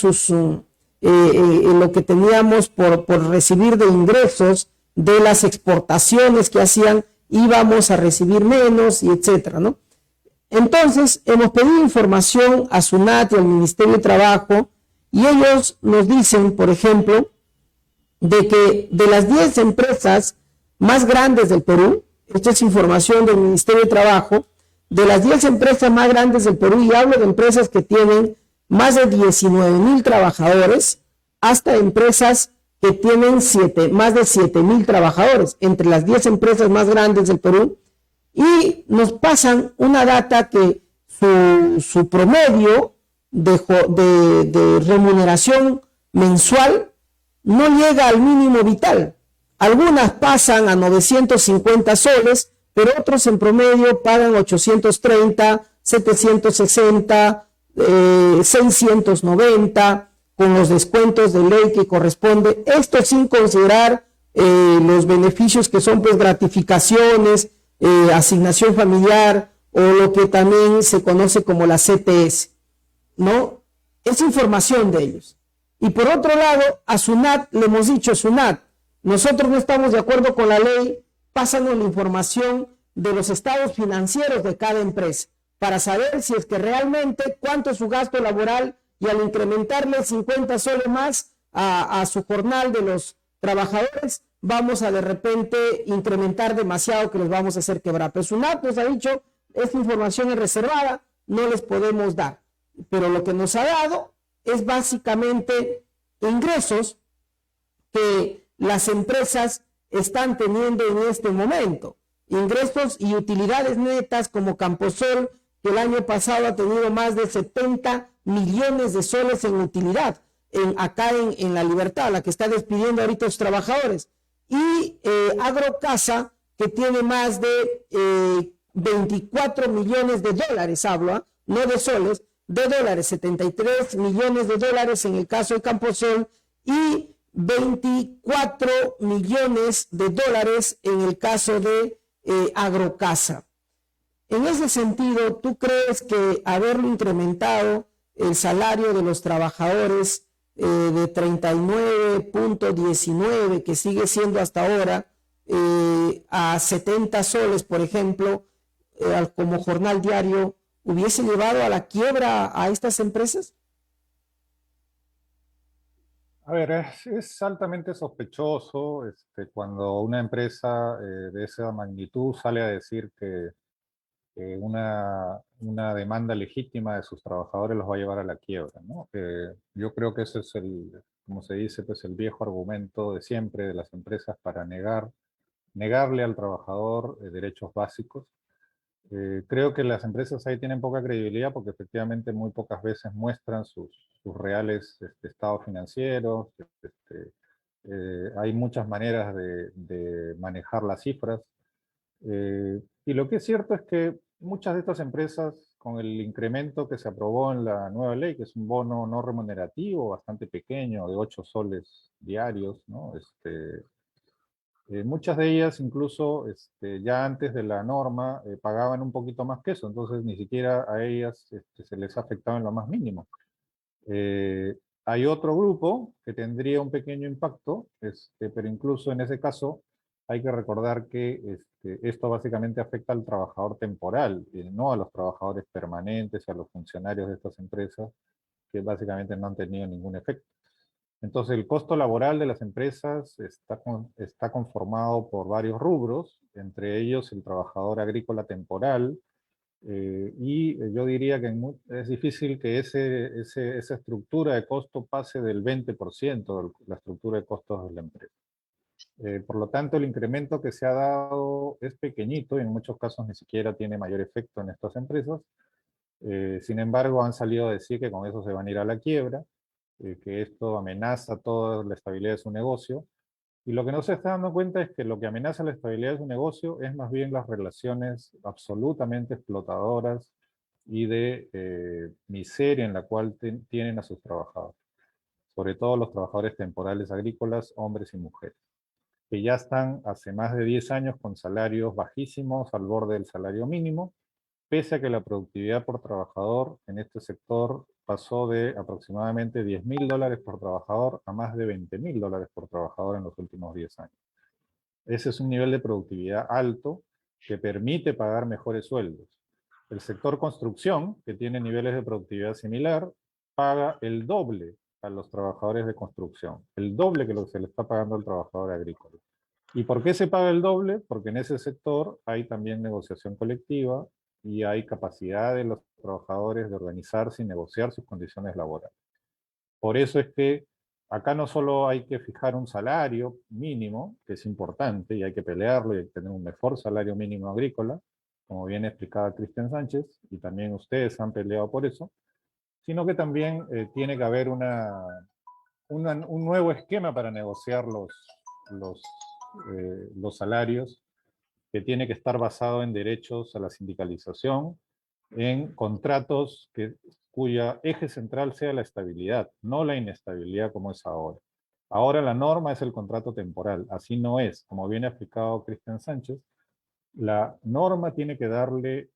lo que teníamos por recibir de ingresos de las exportaciones que hacían, íbamos a recibir menos y etcétera, ¿no? Entonces, hemos pedido información a SUNAT y al Ministerio de Trabajo, y ellos nos dicen, por ejemplo, de que de las 10 empresas más grandes del Perú, esta es información del Ministerio de Trabajo, de las 10 empresas más grandes del Perú, y hablo de empresas que tienen más de 19,000 trabajadores, hasta empresas que tienen más de 7,000 trabajadores, entre las 10 empresas más grandes del Perú, y nos pasan una data que su promedio de remuneración mensual no llega al mínimo vital. Algunas pasan a 950 soles, pero otros en promedio pagan 830, 760, 690, con los descuentos de ley que corresponde. Esto sin considerar los beneficios que son pues gratificaciones, asignación familiar, o lo que también se conoce como la CTS, ¿no? Es información de ellos. Y por otro lado, a SUNAT le hemos dicho, SUNAT, nosotros no estamos de acuerdo con la ley, pásanos la información de los estados financieros de cada empresa para saber si es que realmente cuánto es su gasto laboral, y al incrementarle 50 soles más a su jornal de los trabajadores, vamos a de repente incrementar demasiado que los vamos a hacer quebrar. Pero SUNAT nos ha dicho, esta información es reservada, no les podemos dar. Pero lo que nos ha dado es básicamente ingresos que las empresas están teniendo en este momento. Ingresos y utilidades netas como Camposol, que el año pasado ha tenido más de 70 millones de soles en utilidad acá en La Libertad, la que está despidiendo ahorita a los trabajadores. Y Agrocasa, que tiene más de 24 millones de dólares, hablo, no de soles, de dólares, 73 millones de dólares en el caso de Camposol y 24 millones de dólares en el caso de Agrocasa. En ese sentido, ¿tú crees que haberlo incrementado el salario de los trabajadores de 39.19, que sigue siendo hasta ahora, a 70 soles, por ejemplo, como jornal diario, hubiese llevado a la quiebra a estas empresas? A ver, es altamente sospechoso cuando una empresa de esa magnitud sale a decir que una demanda legítima de sus trabajadores los va a llevar a la quiebra, ¿no? Yo creo que ese es como se dice, pues el viejo argumento de siempre de las empresas para negarle al trabajador derechos básicos. Creo que las empresas ahí tienen poca credibilidad porque efectivamente muy pocas veces muestran sus reales estados financieros. Hay muchas maneras de manejar las cifras. Y lo que es cierto es que muchas de estas empresas, con el incremento que se aprobó en la nueva ley, que es un bono no remunerativo bastante pequeño, de 8 soles diarios, ¿no? Muchas de ellas incluso ya antes de la norma pagaban un poquito más que eso, entonces ni siquiera a ellas se les afectaba en lo más mínimo. Hay otro grupo que tendría un pequeño impacto, pero incluso en ese caso hay que recordar que esto básicamente afecta al trabajador temporal, no a los trabajadores permanentes, a los funcionarios de estas empresas, que básicamente no han tenido ningún efecto. Entonces el costo laboral de las empresas está conformado por varios rubros, entre ellos el trabajador agrícola temporal, y yo diría que es difícil que esa estructura de costo pase del 20% de la estructura de costos de la empresa. Por lo tanto, el incremento que se ha dado es pequeñito y en muchos casos ni siquiera tiene mayor efecto en estas empresas. Sin embargo, han salido a decir que con eso se van a ir a la quiebra, que esto amenaza toda la estabilidad de su negocio. Y lo que no se está dando cuenta es que lo que amenaza la estabilidad de su negocio es más bien las relaciones absolutamente explotadoras y de miseria en la cual tienen a sus trabajadores. Sobre todo los trabajadores temporales agrícolas, hombres y mujeres, que ya están hace más de 10 años con salarios bajísimos al borde del salario mínimo, pese a que la productividad por trabajador en este sector pasó de aproximadamente $10.000 por trabajador a más de $20.000 por trabajador en los últimos 10 años. Ese es un nivel de productividad alto que permite pagar mejores sueldos. El sector construcción, que tiene niveles de productividad similar, paga el doble a los trabajadores de construcción, el doble que lo que se le está pagando al trabajador agrícola. ¿Y por qué se paga el doble? Porque en ese sector hay también negociación colectiva y hay capacidad de los trabajadores de organizarse y negociar sus condiciones laborales. Por eso es que acá no solo hay que fijar un salario mínimo, que es importante y hay que pelearlo y hay que tener un mejor salario mínimo agrícola, como bien explicaba Cristian Sánchez, y también ustedes han peleado por eso, sino que también tiene que haber un nuevo esquema para negociar los salarios, que tiene que estar basado en derechos a la sindicalización, en contratos cuya eje central sea la estabilidad, no la inestabilidad como es ahora. Ahora la norma es el contrato temporal, así no es. Como bien ha explicado Cristian Sánchez, la norma tiene que darle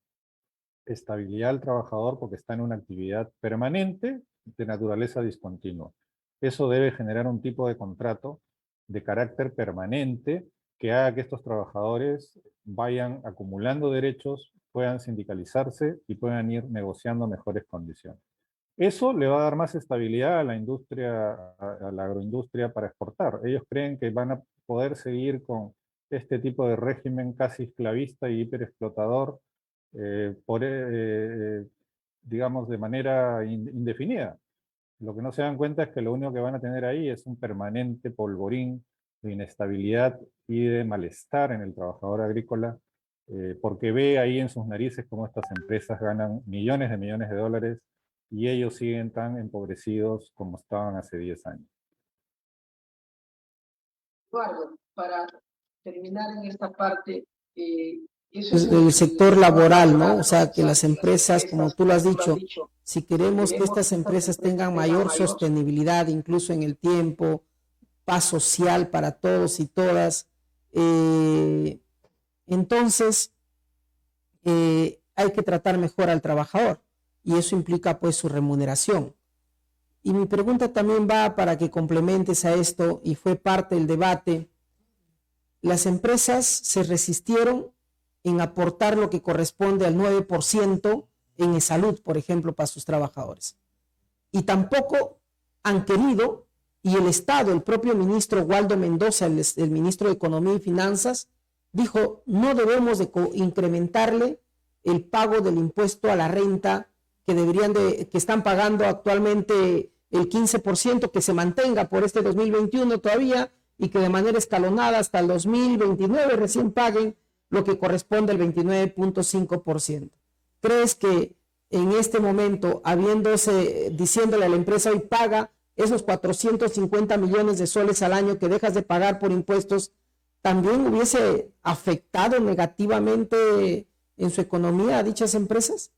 estabilidad al trabajador porque está en una actividad permanente de naturaleza discontinua. eso debe generar un tipo de contrato de carácter permanente que haga que estos trabajadores vayan acumulando derechos, puedan sindicalizarse y puedan ir negociando mejores condiciones. Eso le va a dar más estabilidad a la industria, a la agroindustria para exportar. Ellos creen que van a poder seguir con este tipo de régimen casi esclavista y hiperexplotador digamos, de manera indefinida. Lo que no se dan cuenta es que lo único que van a tener ahí es un permanente polvorín de inestabilidad y de malestar en el trabajador agrícola, porque ve ahí en sus narices cómo estas empresas ganan millones de dólares y ellos siguen tan empobrecidos como estaban hace 10 años. Eduardo, para terminar en esta parte, del sector laboral, ¿no? O sea, que las empresas, como tú lo has dicho, si queremos que estas empresas tengan mayor sostenibilidad, incluso en el tiempo, paz social para todos y todas, entonces hay que tratar mejor al trabajador y eso implica pues su remuneración. Y mi pregunta también va para que complementes a esto y fue parte del debate. Las empresas se resistieron en aportar lo que corresponde al 9% en salud, por ejemplo, para sus trabajadores. Y tampoco han querido, y el Estado, el propio ministro Waldo Mendoza, el ministro de Economía y Finanzas, dijo, no debemos de incrementarle el pago del impuesto a la renta que están pagando actualmente el 15%, que se mantenga por este 2021 todavía, y que de manera escalonada hasta el 2029 recién paguen lo que corresponde al 29.5%. ¿Crees que en este momento, diciéndole a la empresa hoy paga esos 450 millones de soles al año que dejas de pagar por impuestos, también hubiese afectado negativamente en su economía a dichas empresas?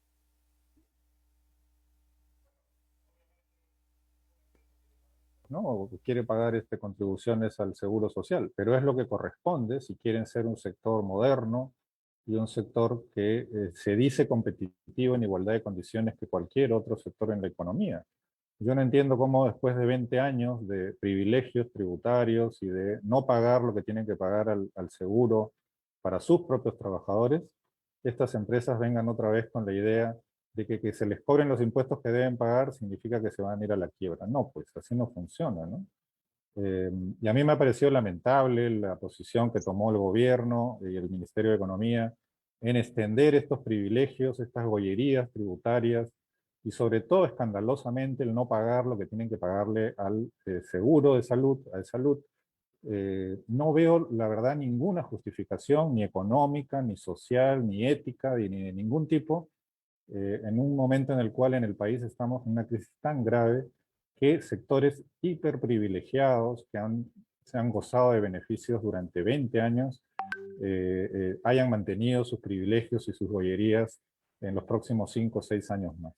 ¿No? Quiere pagar contribuciones al seguro social, pero es lo que corresponde si quieren ser un sector moderno y un sector que se dice competitivo en igualdad de condiciones que cualquier otro sector en la economía. Yo no entiendo cómo después de 20 años de privilegios tributarios y de no pagar lo que tienen que pagar al seguro para sus propios trabajadores, estas empresas vengan otra vez con la idea de que se les cobren los impuestos que deben pagar significa que se van a ir a la quiebra. No, pues así no funciona, ¿no? Y a mí me ha parecido lamentable la posición que tomó el gobierno y el Ministerio de Economía en extender estos privilegios, estas gollerías tributarias, y sobre todo escandalosamente el no pagar lo que tienen que pagarle al seguro de salud, no veo, la verdad, ninguna justificación, ni económica, ni social, ni ética, ni de ningún tipo, en un momento en el cual en el país estamos en una crisis tan grave que sectores hiperprivilegiados que se han gozado de beneficios durante 20 años hayan mantenido sus privilegios y sus gollerías en los próximos 5 o 6 años más.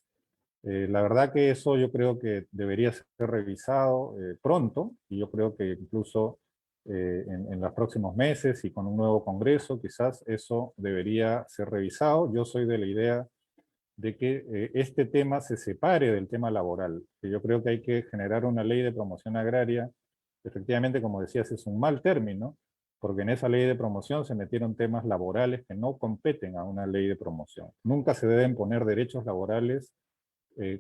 La verdad que eso yo creo que debería ser revisado pronto, y yo creo que incluso en los próximos meses y con un nuevo congreso, quizás eso debería ser revisado. Yo soy de la idea de que este tema se separe del tema laboral, que yo creo que hay que generar una ley de promoción agraria. Efectivamente, como decías, es un mal término, porque en esa ley de promoción se metieron temas laborales que no competen a una ley de promoción. Nunca se deben poner derechos laborales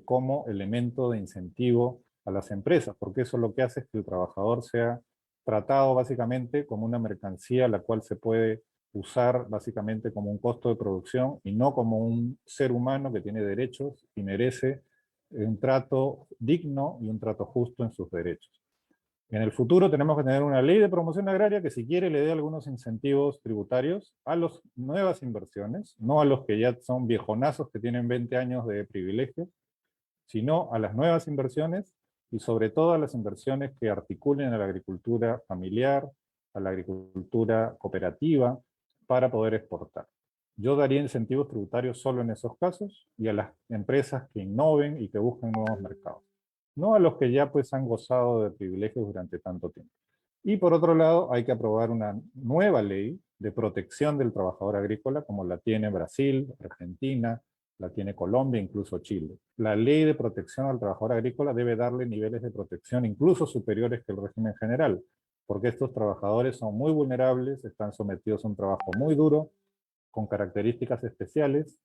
como elemento de incentivo a las empresas, porque eso lo que hace es que el trabajador sea tratado básicamente como una mercancía a la cual se puede usar básicamente como un costo de producción y no como un ser humano que tiene derechos y merece un trato digno y un trato justo en sus derechos. En el futuro tenemos que tener una ley de promoción agraria que si quiere le dé algunos incentivos tributarios a las nuevas inversiones, no a los que ya son viejonazos que tienen 20 años de privilegios, sino a las nuevas inversiones y sobre todo a las inversiones que articulen a la agricultura familiar, a la agricultura cooperativa, para poder exportar. Yo daría incentivos tributarios solo en esos casos y a las empresas que innoven y que busquen nuevos mercados, no a los que ya pues han gozado de privilegios durante tanto tiempo. Y por otro lado, hay que aprobar una nueva ley de protección del trabajador agrícola, como la tiene Brasil, Argentina, la tiene Colombia, incluso Chile. La ley de protección al trabajador agrícola debe darle niveles de protección incluso superiores que el régimen general, porque estos trabajadores son muy vulnerables, están sometidos a un trabajo muy duro, con características especiales,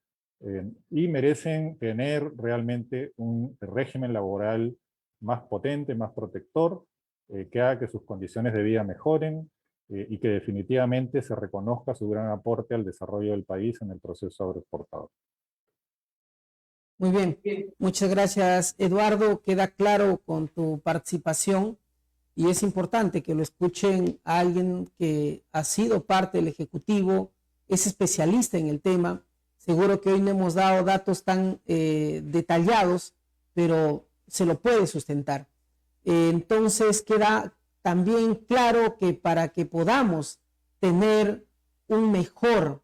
y merecen tener realmente un régimen laboral más potente, más protector, que haga que sus condiciones de vida mejoren, y que definitivamente se reconozca su gran aporte al desarrollo del país en el proceso agroexportador. Muy bien, muchas gracias, Eduardo. Queda claro con tu participación y es importante que lo escuchen a alguien que ha sido parte del Ejecutivo, es especialista en el tema. Seguro que hoy no hemos dado datos tan detallados, pero se lo puede sustentar. Entonces queda también claro que para que podamos tener un mejor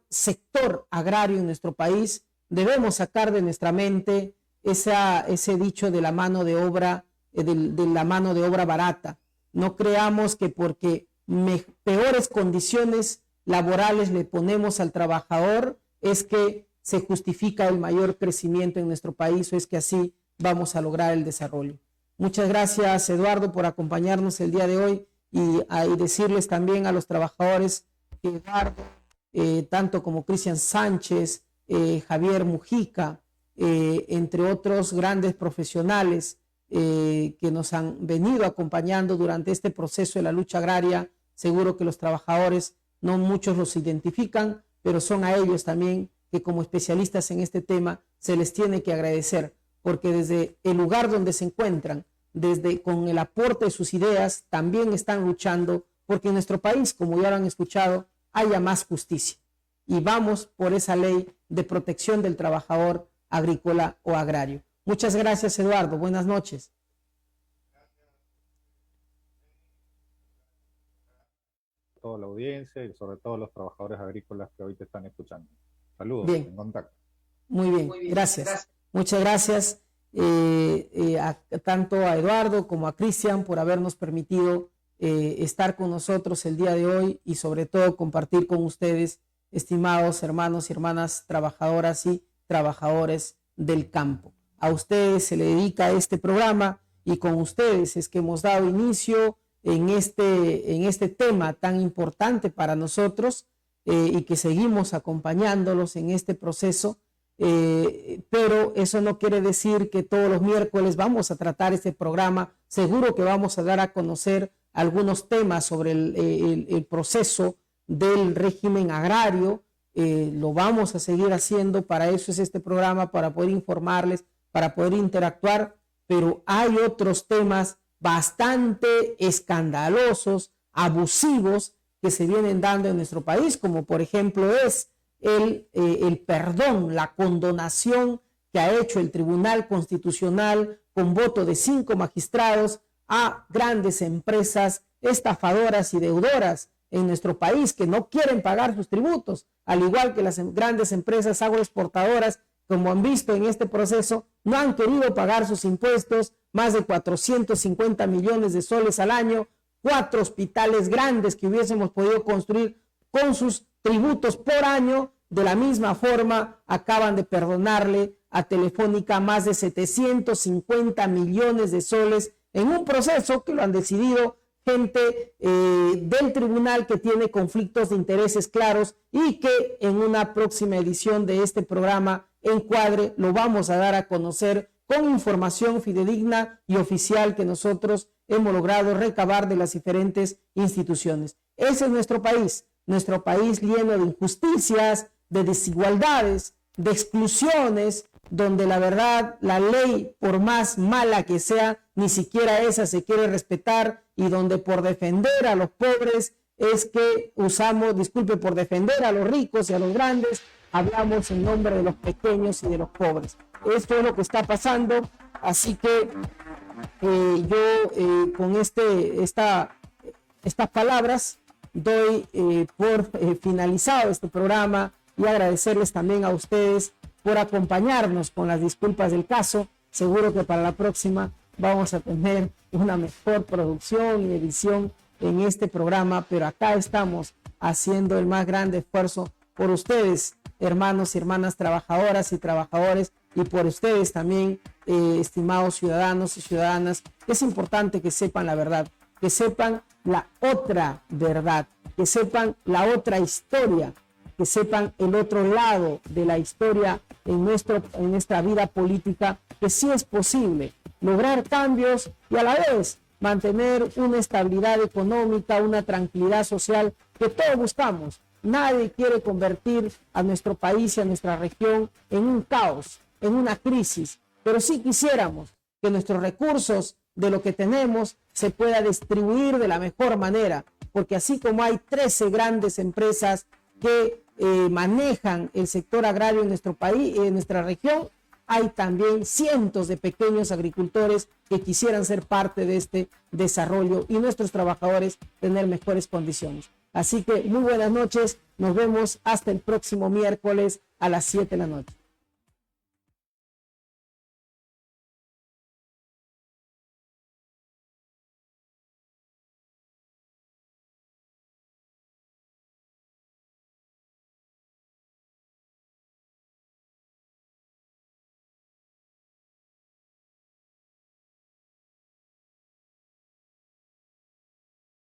sector agrario en nuestro país, debemos sacar de nuestra mente ese dicho de la mano de obra, de la mano de obra barata. No creamos que porque peores condiciones laborales le ponemos al trabajador es que se justifica el mayor crecimiento en nuestro país o es que así vamos a lograr el desarrollo. Muchas gracias, Eduardo, por acompañarnos el día de hoy y decirles también a los trabajadores que Eduardo, tanto como Cristian Sánchez, Javier Mujica, entre otros grandes profesionales que nos han venido acompañando durante este proceso de la lucha agraria, seguro que los trabajadores, no muchos los identifican, pero son a ellos también que como especialistas en este tema se les tiene que agradecer, porque desde el lugar donde se encuentran, con el aporte de sus ideas, también están luchando porque en nuestro país, como ya lo han escuchado, haya más justicia. Y vamos por esa ley de protección del trabajador agrícola o agrario. Muchas gracias, Eduardo. Buenas noches. Toda la audiencia y sobre todo los trabajadores agrícolas que hoy te están escuchando. Saludos, bien. En contacto. Muy bien, gracias. Muchas gracias tanto a Eduardo como a Cristian por habernos permitido estar con nosotros el día de hoy y sobre todo compartir con ustedes, estimados hermanos y hermanas trabajadoras y trabajadores del campo. A ustedes se le dedica este programa y con ustedes es que hemos dado inicio en este tema tan importante para nosotros y que seguimos acompañándolos en este proceso, pero eso no quiere decir que todos los miércoles vamos a tratar este programa. Seguro que vamos a dar a conocer algunos temas sobre el proceso del régimen agrario. Lo vamos a seguir haciendo, para eso es este programa, para poder informarles, para poder interactuar, pero hay otros temas bastante escandalosos, abusivos, que se vienen dando en nuestro país, como por ejemplo es el perdón, la condonación que ha hecho el Tribunal Constitucional con voto de 5 magistrados a grandes empresas estafadoras y deudoras en nuestro país que no quieren pagar sus tributos, al igual que las grandes empresas agroexportadoras, como han visto en este proceso, no han querido pagar sus impuestos, más de 450 millones de soles al año, 4 hospitales grandes que hubiésemos podido construir con sus tributos por año. De la misma forma, acaban de perdonarle a Telefónica más de 750 millones de soles en un proceso que lo han decidido gente del tribunal que tiene conflictos de intereses claros y que en una próxima edición de este programa Encuadre lo vamos a dar a conocer con información fidedigna y oficial que nosotros hemos logrado recabar de las diferentes instituciones. Ese es nuestro país lleno de injusticias, de desigualdades, de exclusiones, donde la verdad, la ley, por más mala que sea, ni siquiera esa se quiere respetar, y donde por defender a los pobres es que usamos, por defender a los ricos y a los grandes, hablamos en nombre de los pequeños y de los pobres. Esto es lo que está pasando, así que yo con estas palabras doy por finalizado este programa y agradecerles también a ustedes por acompañarnos con las disculpas del caso. Seguro que para la próxima vamos a tener una mejor producción y edición en este programa, pero acá estamos haciendo el más grande esfuerzo por ustedes, hermanos y hermanas trabajadoras y trabajadores, y por ustedes también, estimados ciudadanos y ciudadanas, es importante que sepan la verdad, que sepan la otra verdad, que sepan la otra historia, que sepan el otro lado de la historia en nuestra vida política, que sí es posible lograr cambios y a la vez mantener una estabilidad económica, una tranquilidad social que todos buscamos. Nadie quiere convertir a nuestro país y a nuestra región en un caos, en una crisis, pero sí quisiéramos que nuestros recursos de lo que tenemos se pueda distribuir de la mejor manera, porque así como hay 13 grandes empresas que manejan el sector agrario en nuestro país, en nuestra región, hay también cientos de pequeños agricultores que quisieran ser parte de este desarrollo y nuestros trabajadores tener mejores condiciones. Así que muy buenas noches, nos vemos hasta el próximo miércoles a las 7 de la noche.